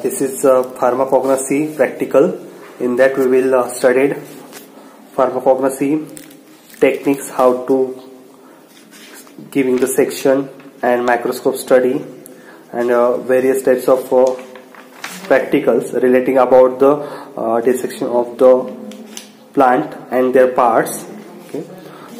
This is pharmacognosy practical. In that we will studied pharmacognosy techniques, how to giving the section and microscope study, and various types of practicals relating about the dissection of the plant and their parts. Okay.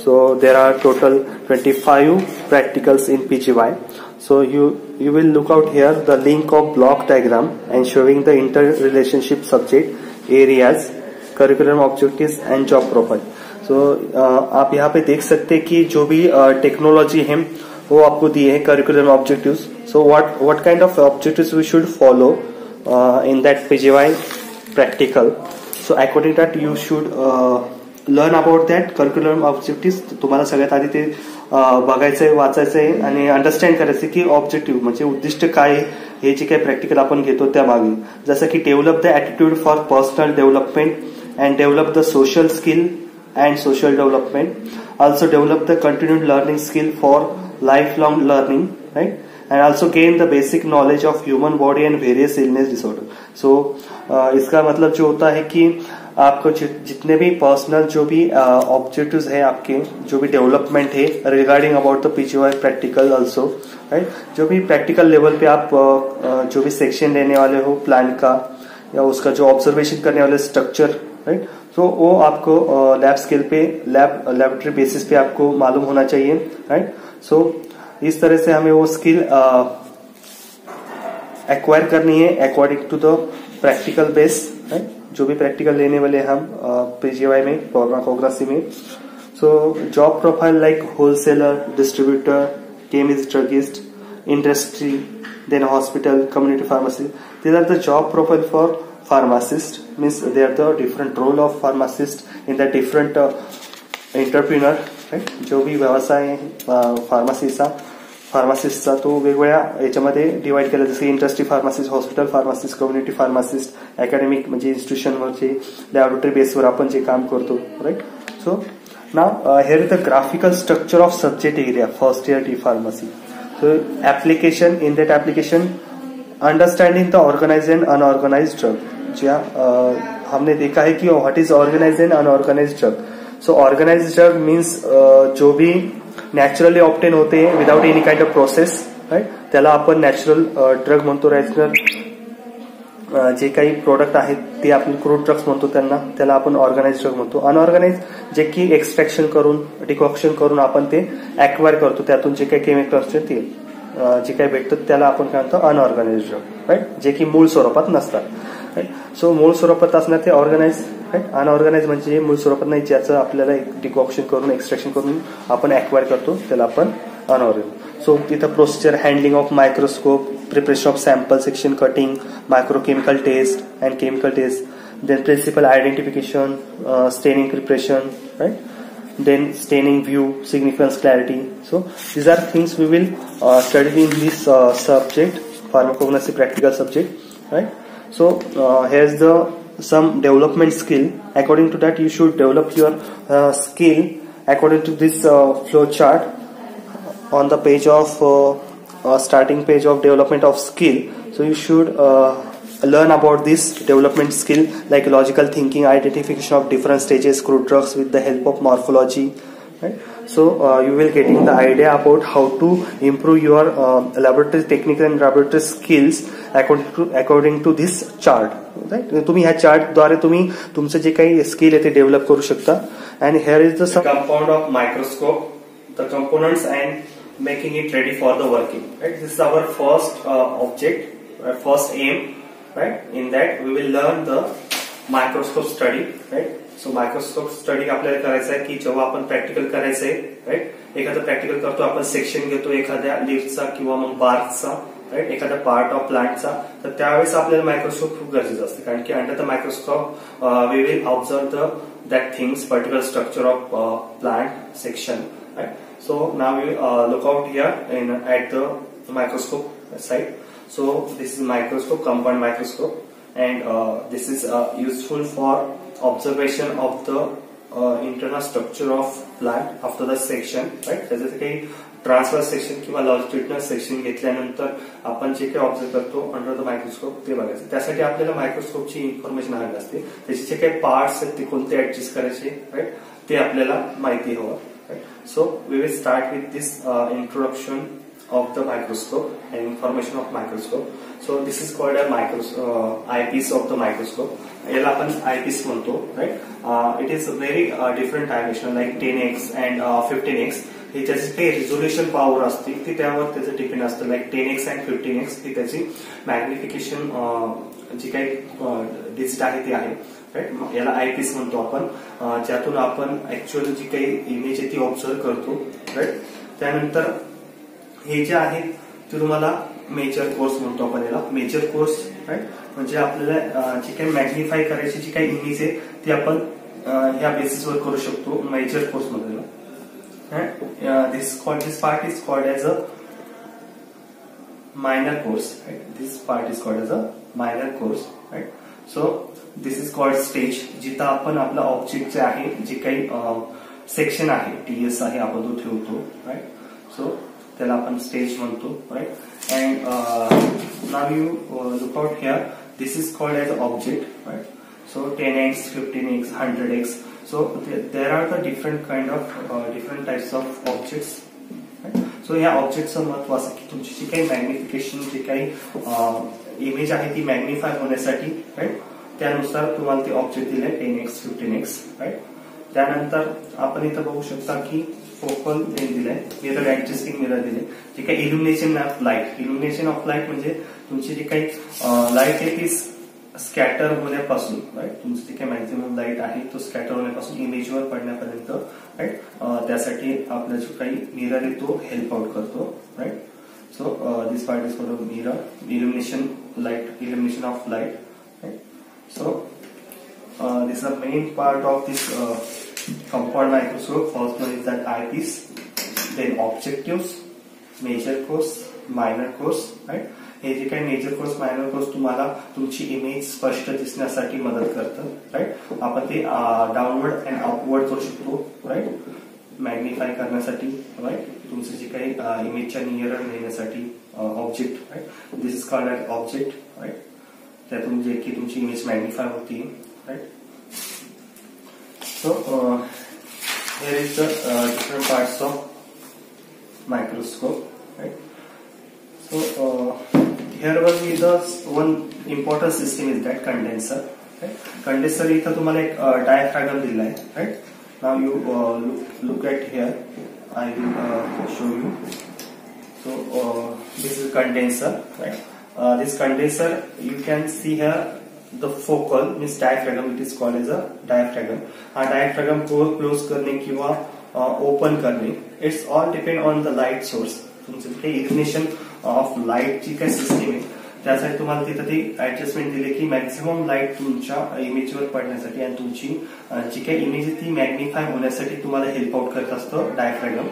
So there are total 25 practicals in PGY. So you will look out here the link of block diagram and showing the interrelationship subject areas, curriculum objectives and job profile. So आप यहाँ पे देख सकते हैं कि जो भी technology है वो आपको दिए हैं curriculum objectives. So what kind of objectives we should follow in that PGY practical. So according to that you should learn about that curriculum objectives. तुम्हाला सगळ्यात आधी ते बघायचंय, वाचायचंय आणि अंडरस्टँड करायचं की ऑब्जेक्टिव्ह म्हणजे उद्दिष्ट काय, हे जे काही प्रॅक्टिकल आपण घेतो त्या मागे. जसं की develop the attitude for personal development and develop the social skill and social development. Also develop the continued learning skill for lifelong learning, right? And also gain the basic knowledge of human body and various illness disorder. So इसका मतलब जो होता है कि आपको जितने भी personal जो भी ऑब्जेक्टिव्स है आपके, जो भी डेवलपमेंट है regarding about the PGY practical also, right? जो भी प्रैक्टिकल लेवल पे आप जो भी सेक्शन लेने वाले हो प्लान का या उसका जो ऑब्जर्वेशन करने वाले स्ट्रक्चर, राइट? तो वो आपको लैब स्केल पे लैबोरेटरी बेसिस पे आपको मालूम होना चाहिए, राइट? सो इस तरह से हमें वो स्किल एक्वायर करनी है according to the practical base, right? जो भी प्रैक्टिकल लेने वाले हम PGY में, फार्माकोग्राफी में. So job profile like wholesaler, distributor, chemist, druggist, industry, then hospital, community pharmacy. These are the job profile for pharmacist. Means they are the different role of pharmacist in the different entrepreneur, right? जो भी व्यवसाय फार्मासिस्टचा तो वेगवेगळ्या याच्यामध्ये divide केला, जसे industry pharmacist, hospital pharmacist, community pharmacist, academic म्हणजे इन्स्टिट्यूशनवरचे लॅबोरेटरी बेसवर आपण जे काम करतो, right? So now here is the graphical structure of subject area first year D pharmacy. So application, in that application understanding the organized and unorganized drug. हमने देखा है कि what is organised and unorganised drug. So organised drug means जो भी naturally obtain होते without any kind of process, right? त्याला आपण natural drug म्हणतो. नॅचरल जे काही प्रोडक्ट आहेत ते आपण क्रूड ड्रग्स म्हणतो, त्याला आपण ऑर्गनाइज्ड ड्रग म्हणतो. अनऑर्गनाइज जे की एक्सट्रॅक्शन करून, डिकॉक्शन करून आपण ते ऍक्वायर करतो, त्यातून जे काही केमिकल्स ते जे काही भेटतात त्याला आपण काय म्हणतो अनऑर्गनाइज्ड ड्रग, राईट? जे की मूळ स्वरूपात नसतात, राईट? सो मूळ स्वरूपात असणार ते ऑर्गनाइज, राईट? अनऑर्गनाइज म्हणजे मूळ स्वरूपात नाही, ज्याचं आपल्याला डिकॉक्शन करून, एक्सट्रॅक्शन करून आपण ऍक्वायर करतो त्याला आपण अनऑर्गनाइज. सो तिथं procedure, handling of microscope, preparation of sample, section cutting, microchemical test and chemical test, then principle identification, staining preparation, right? Then staining, view, significance, clarity. So these are things we will study in this subject, pharmacognosy practical subject, right? So here's the some development skill. According to that you should develop your skill according to this flow chart on the page of starting page of development of skill. So you should learn about this development skill like logical thinking, identification of different stages, crude drugs with the help of morphology, right? So you will getting the idea about how to improve your laboratory technical and laboratory skills according to this chart, right? तुम्ही ह्या chart द्वारे तुम्ही तुमचं जे काही skill आहे ते develop करू शकता. And here is the compound of microscope, the components and making it ready for the working, right? This is our first object, first aim, right? In that we will learn the microscope study, right? So microscope study आपल्याला करायचं आहे की जेव्हा आपण practical करायचंय, right? एखादं practical करतो आपण, सेक्शन घेतो एखाद्या लिफ्टचा किंवा मग बार्थचा, राईट? एखाद्या पार्ट ऑफ प्लांटचा, तर त्यावेळेस आपल्याला मायक्रोस्कोप खूप गरजेचं असतं, कारण की under the microscope we will observe that things, particular structure of plant section, right? So now we look out here in at the microscope side. So this is microscope, compound microscope, and this is useful for observation of the internal structure of plant after the section, right? जैसे काही transverse section किंवा longitudinal section घेतल्यानंतर आपण जे काही observe करतो under the microscope ते बघायचं. त्यासाठी आपल्याला मायक्रोस्कोपची इन्फॉर्मेशन हवी असते. त्याचे जे काही पार्ट्स आहेत ते कोणते ऍडजस्ट करायचे, राईट, ते आपल्याला माहिती हवं. So we will start with this introduction of the microscope and information of microscope. So this is called a eyepiece of the microscope. याला आपण eyepiece म्हणतो, right? It is very different dimension like 10x and 15x. हे त्याची काही resolution power असते ती त्यावर त्याचं depend असतं. लाईक 10x and 15x ही त्याची मॅग्निफिकेशन जी काही डिजिट आहे ती आहे, राईट. याला आयपीस म्हणतो आपण, ज्यातून आपण ऍक्च्युअल जी काही इमेज आहे ती ऑब्झर्व करतो, राईट. त्यानंतर हे जे आहे ते तुम्हाला मेजर कोर्स म्हणतो आपण याला, मेजर कोर्स, राईट. म्हणजे आपल्याला जी काही मॅग्निफाय करायची जी काही इमेज आहे ती आपण ह्या बेसिसवर करू शकतो मेजर कोर्स मध्ये. This part is called as a minor course, right? This part is called as a minor course, right? So this is called stage, जिथं आपण आपला ऑब्जेक्ट जे आहे जे काही सेक्शन आहे टीएस आहे आपण तो ठेवतो, राईट. सो त्याला आपण स्टेज म्हणतो, right. And now you look out here, this is called as object, right. So 10x, 15x, 100x. So there are the different types of objects. Right? So या ऑब्जेक्टचं महत्व असं की तुमची जी काही मॅग्निफिकेशन जी काही इमेज आहे ती मॅग्निफाय होण्यासाठी, राईट, त्यानुसार तुम्हाला ते ऑब्जेक्ट दिले 10x, 15x, राईट. त्यानंतर आपण इथं बघू शकता की फोकल लेंथ दिलाय, मिरर ऍडजस्टिंग मिरर दिले, जे काही इल्युमिनेशन ऑफ लाईट. इल्युमिनेशन ऑफ लाईट म्हणजे तुमची जी काही लाईट आहे ती स्कॅटर होण्यापासून, राईट, तुमचं जे काही मॅक्झिमम लाईट आहे तो स्कॅटर होण्यापासून इमेजवर पडण्यापर्यंत, राईट, त्यासाठी आपला जो काही मिरर आहे तो हेल्प आउट करतो, right. So this part is for mirror, illumination of light, right. So this is the main part of this compound microscope. First one is that eyepiece, then objectives, major course, minor course, right. हे जे काही major course, minor course तुम्हाला तुमची image स्पष्ट दिसण्यासाठी मदत करतं, right. आपण ते downward and upward करू शकतो, राईट, मॅग्निफाय करण्यासाठी, राईट, तुमचं जे काही इमेजच्या नियर नेण्यासाठी object, right. This is called as object, right. त्यातून जे की तुमची इमेज मॅग्निफाय होती, right. So here is the different parts of microscope, right. So here will be the one important system is that condenser, right. Condenser इथं तुम्हाला एक diaphragm दिला आहे, right. Now you look at here, I will show you. So this is condenser, right. This condenser you can see here. The focal means diaphragm, it is called as a diaphragm. हा diaphragm close करणे किंवा open करणे, it's all depend on the light source. तुमचं काही इल्युमिनेशन of light जी काही system आहे त्यासाठी तुम्हाला तिथं ती ऍडजस्टमेंट दिली की मॅक्झिमम लाईट तुमच्या इमेजवर पडण्यासाठी आणि तुमची जी काही इमेज आहे ती मॅग्निफाय होण्यासाठी तुम्हाला हेल्प आउट करत असतो डायफ्रॅगम.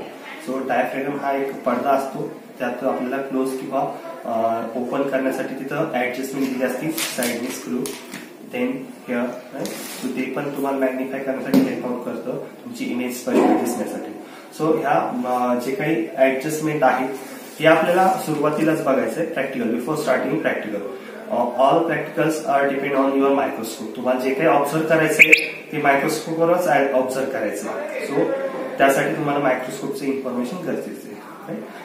सो डायफ्रॅगम हा एक पडदा असतो, त्यात आपल्याला क्लोज किंवा ओपन करण्यासाठी तिथं ऍडजस्टमेंट दिली असती साइडने स्क्रू, देन हिअर, राईट. सो ते पण तुम्हाला मॅग्निफाय करण्यासाठी हेल्प आउट करतं तुमची इमेज स्पष्ट दिसण्यासाठी. सो ह्या जे काही ऍडजस्टमेंट आहे हे आपल्याला सुरुवातीलाच बघायचंय practical, before starting practical. All practicals are depend on your microscope. तुम्हाला जे काही ऑब्झर्व करायचंय ते मायक्रोस्कोपवरच ऑब्झर्व करायचंय. सो त्यासाठी तुम्हाला मायक्रोस्कोपचं इन्फॉर्मेशन गरजेचं आहे.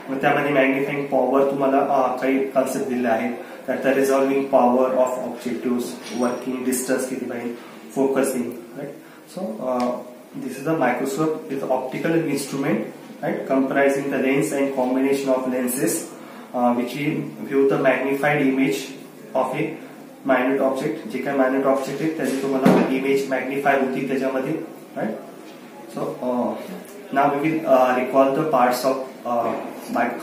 मग त्यामध्ये मॅग्निफाईंग पॉवर तुम्हाला काही कन्सेप्ट दिले आहेत, त्यात resolving power of objective, working distance किती पाहिजे, focusing, right. So this is a microscope is optical instrument, right, comprising the lens and combination of lenses which view the magnified image of a minute object. जे काही minute object आहे त्याची तुम्हाला image magnify होती त्याच्यामध्ये, right. So now we will recall the parts of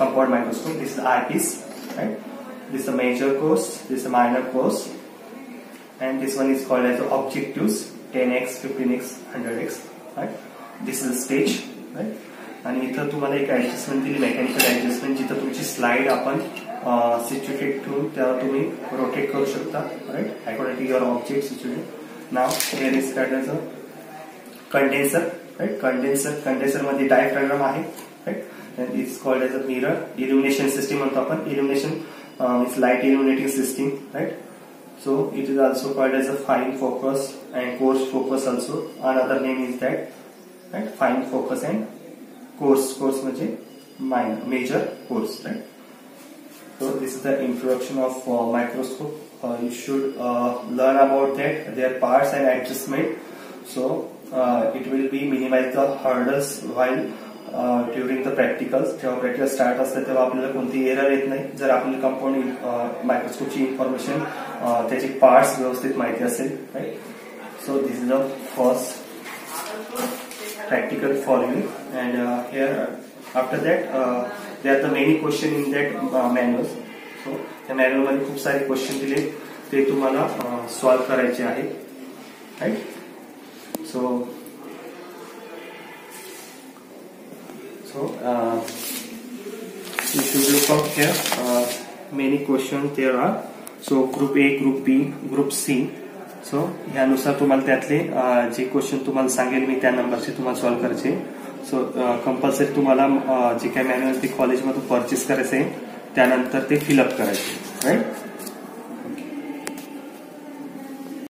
compound microscope. This is the eyepiece, right. This is the major course, this is the minor course, and this one is called as the objectives, 10x, 15x, 100x, right. This is the stage, right. आणि इथं तुम्हाला एक adjustment दिली, mechanical adjustment, जिथं तुमची slide आपण situated ठेवून त्याला तुम्ही रोटेट करू शकता, right, according to your object situated. Now here is called as a condenser, right. Condenser मध्ये डायफ्रॅगम आहे, right. and it's called as a mirror illumination system म्हणतो आपण. Illumination is light illuminating system, right? So it is also called as a fine focus and coarse focus also. Another name is that, right? Fine focus and coarse म्हणजे major coarse, right? So this is the introduction of microscope. You should learn about that, their parts and adjustment. So it will be minimize the hurdles while during the practicals. जेव्हा practical start असतं तेव्हा आपल्याला कोणती error येत नाही जर आपल्याला compound मायक्रोस्कोपची इन्फॉर्मेशन त्याची पार्ट्स व्यवस्थित माहिती असेल, right. So this is the first practical for you, and here after that there are the many question in that manuals. So त्या मॅन्युअल मध्ये खूप सारे क्वेश्चन दिले ते तुम्हाला सॉल्व करायचे आहेत, right. So you should look up here, many questions there are. So group A, group B, group C. सो ह्यानुसार तुम्हाला त्यातले जे क्वेश्चन तुम्हाला सांगेल मी त्या नंबरचे तुम्हाला सॉल्व्ह करायचे. सो कंपल्सरी तुम्हाला जे काही मॅन्युअल ते कॉलेजमधून परचेस करायचे, त्यानंतर ते फिलअप करायचे, राईट.